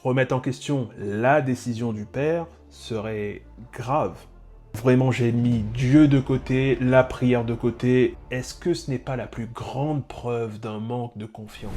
Remettre en question la décision du Père serait grave. Vraiment, j'ai mis Dieu de côté, la prière de côté. Est-ce que ce n'est pas la plus grande preuve d'un manque de confiance?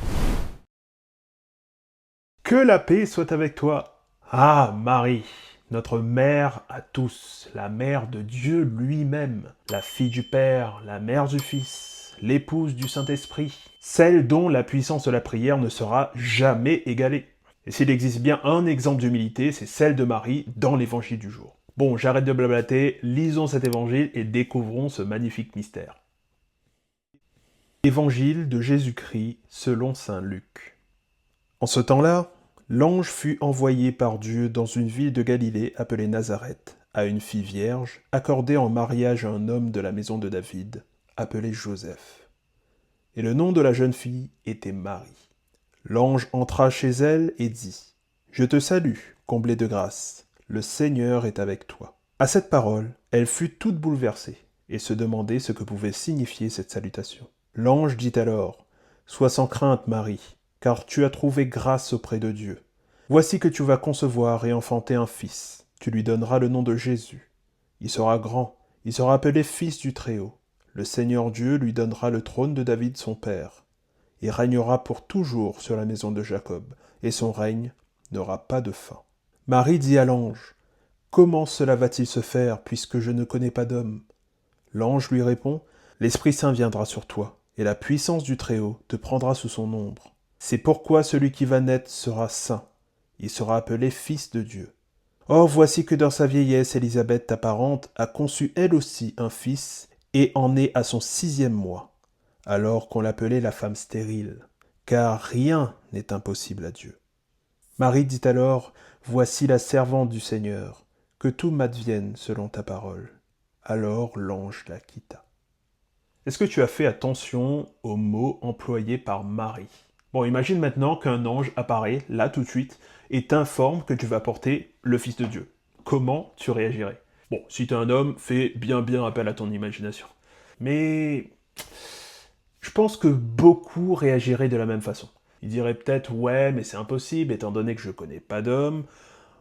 Que la paix soit avec toi. Ah, Marie, notre mère à tous, la mère de Dieu lui-même, la fille du Père, la mère du Fils, l'épouse du Saint-Esprit, celle dont la puissance de la prière ne sera jamais égalée. Et s'il existe bien un exemple d'humilité, c'est celle de Marie dans l'évangile du jour. Bon, j'arrête de blablater, lisons cet évangile et découvrons ce magnifique mystère. Évangile de Jésus-Christ selon saint Luc. En ce temps-là, l'ange fut envoyé par Dieu dans une ville de Galilée appelée Nazareth, à une fille vierge, accordée en mariage à un homme de la maison de David, appelé Joseph. Et le nom de la jeune fille était Marie. L'ange entra chez elle et dit : « Je te salue, comblée de grâce, le Seigneur est avec toi. » À cette parole, elle fut toute bouleversée et se demandait ce que pouvait signifier cette salutation. L'ange dit alors : « Sois sans crainte, Marie, car tu as trouvé grâce auprès de Dieu. Voici que tu vas concevoir et enfanter un fils. Tu lui donneras le nom de Jésus. Il sera grand, il sera appelé Fils du Très-Haut. Le Seigneur Dieu lui donnera le trône de David son père. Il régnera pour toujours sur la maison de Jacob, et son règne n'aura pas de fin. » Marie dit à l'ange : « Comment cela va-t-il se faire, puisque je ne connais pas d'homme ? » L'ange lui répond : « L'Esprit Saint viendra sur toi, et la puissance du Très-Haut te prendra sous son ombre. C'est pourquoi celui qui va naître sera saint. Il sera appelé Fils de Dieu. Or voici que dans sa vieillesse, Élisabeth, ta parente, a conçu elle aussi un fils, et en est à son 6e mois, alors qu'on l'appelait la femme stérile, car rien n'est impossible à Dieu. Marie dit alors : « Voici la servante du Seigneur, que tout m'advienne selon ta parole. » Alors l'ange la quitta. Est-ce que tu as fait attention aux mots employés par Marie ? Bon, imagine maintenant qu'un ange apparaît, là tout de suite, et t'informe que tu vas porter le Fils de Dieu. Comment tu réagirais ? Bon, si t'es un homme, fais bien appel à ton imagination. Mais je pense que beaucoup réagiraient de la même façon. Ils diraient peut-être « Ouais, mais c'est impossible, étant donné que je connais pas d'homme.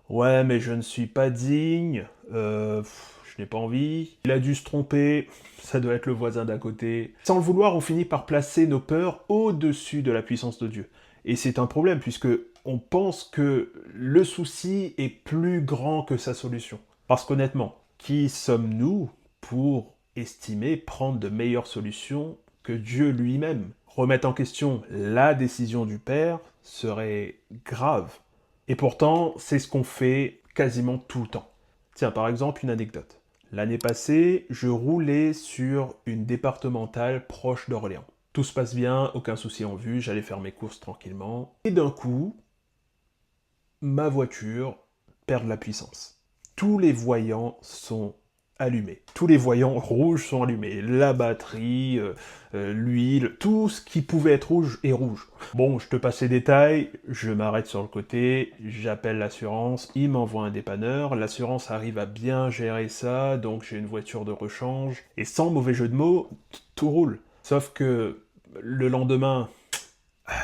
Ouais, mais je ne suis pas digne. Je n'ai pas envie. Il a dû se tromper. Ça doit être le voisin d'à côté. » Sans le vouloir, on finit par placer nos peurs au-dessus de la puissance de Dieu. Et c'est un problème, puisque on pense que le souci est plus grand que sa solution. Parce qu'honnêtement, qui sommes-nous pour estimer prendre de meilleures solutions que Dieu lui-même ? Remettre en question la décision du Père serait grave. Et pourtant, c'est ce qu'on fait quasiment tout le temps. Tiens, par exemple, une anecdote. L'année passée, je roulais sur une départementale proche d'Orléans. Tout se passe bien, aucun souci en vue, j'allais faire mes courses tranquillement. Et d'un coup, ma voiture perd la puissance. Tous les voyants sont allumés. Tous les voyants rouges sont allumés. La batterie, l'huile, tout ce qui pouvait être rouge est rouge. Bon, je te passe les détails, je m'arrête sur le côté, j'appelle l'assurance, ils m'envoient un dépanneur, l'assurance arrive à bien gérer ça, donc j'ai une voiture de rechange, et sans mauvais jeu de mots, tout roule. Sauf que le lendemain,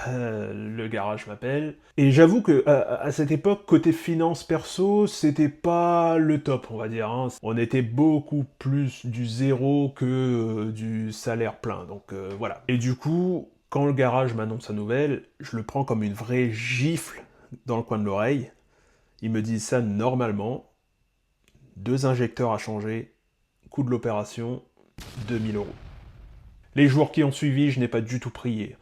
le garage m'appelle. Et j'avoue que à cette époque, côté finance perso, c'était pas le top, on va dire. Hein. On était beaucoup plus du zéro que du salaire plein, donc voilà. Et du coup, quand le garage m'annonce sa nouvelle, je le prends comme une vraie gifle dans le coin de l'oreille. Ils me disent ça normalement. 2 injecteurs à changer, coût de l'opération, 2000 €. Les jours qui ont suivi, je n'ai pas du tout prié.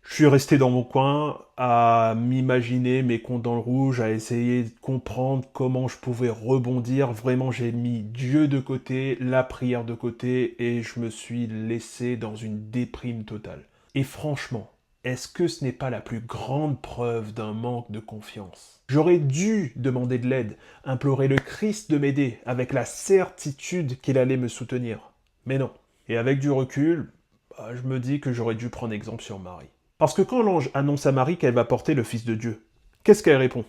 Je suis resté dans mon coin à m'imaginer mes comptes dans le rouge, à essayer de comprendre comment je pouvais rebondir. Vraiment, j'ai mis Dieu de côté, la prière de côté, et je me suis laissé dans une déprime totale. Et franchement, est-ce que ce n'est pas la plus grande preuve d'un manque de confiance ? J'aurais dû demander de l'aide, implorer le Christ de m'aider, avec la certitude qu'il allait me soutenir. Mais non. Et avec du recul, je me dis que j'aurais dû prendre exemple sur Marie. Parce que quand l'ange annonce à Marie qu'elle va porter le Fils de Dieu, qu'est-ce qu'elle répond ?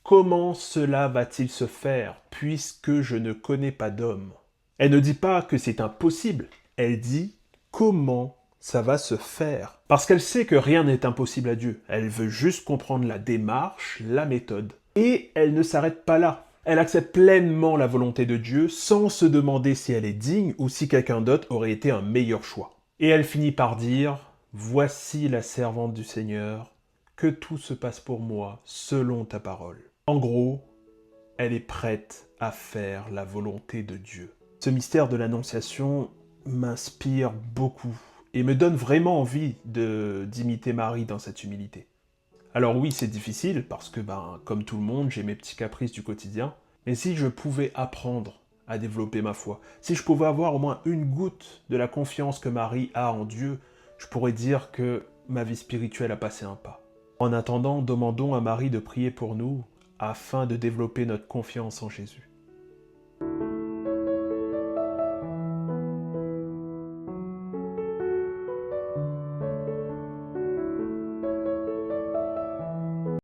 Comment cela va-t-il se faire, puisque je ne connais pas d'homme ? Elle ne dit pas que c'est impossible, elle dit comment ça va se faire. Parce qu'elle sait que rien n'est impossible à Dieu. Elle veut juste comprendre la démarche, la méthode. Et elle ne s'arrête pas là. Elle accepte pleinement la volonté de Dieu sans se demander si elle est digne ou si quelqu'un d'autre aurait été un meilleur choix. Et elle finit par dire « Voici la servante du Seigneur, que tout se passe pour moi selon ta parole. » En gros, elle est prête à faire la volonté de Dieu. Ce mystère de l'Annonciation m'inspire beaucoup et me donne vraiment envie d'imiter Marie dans cette humilité. Alors oui, c'est difficile parce que, comme tout le monde, j'ai mes petits caprices du quotidien. Mais si je pouvais apprendre à développer ma foi, si je pouvais avoir au moins une goutte de la confiance que Marie a en Dieu, je pourrais dire que ma vie spirituelle a passé un pas. En attendant, demandons à Marie de prier pour nous afin de développer notre confiance en Jésus.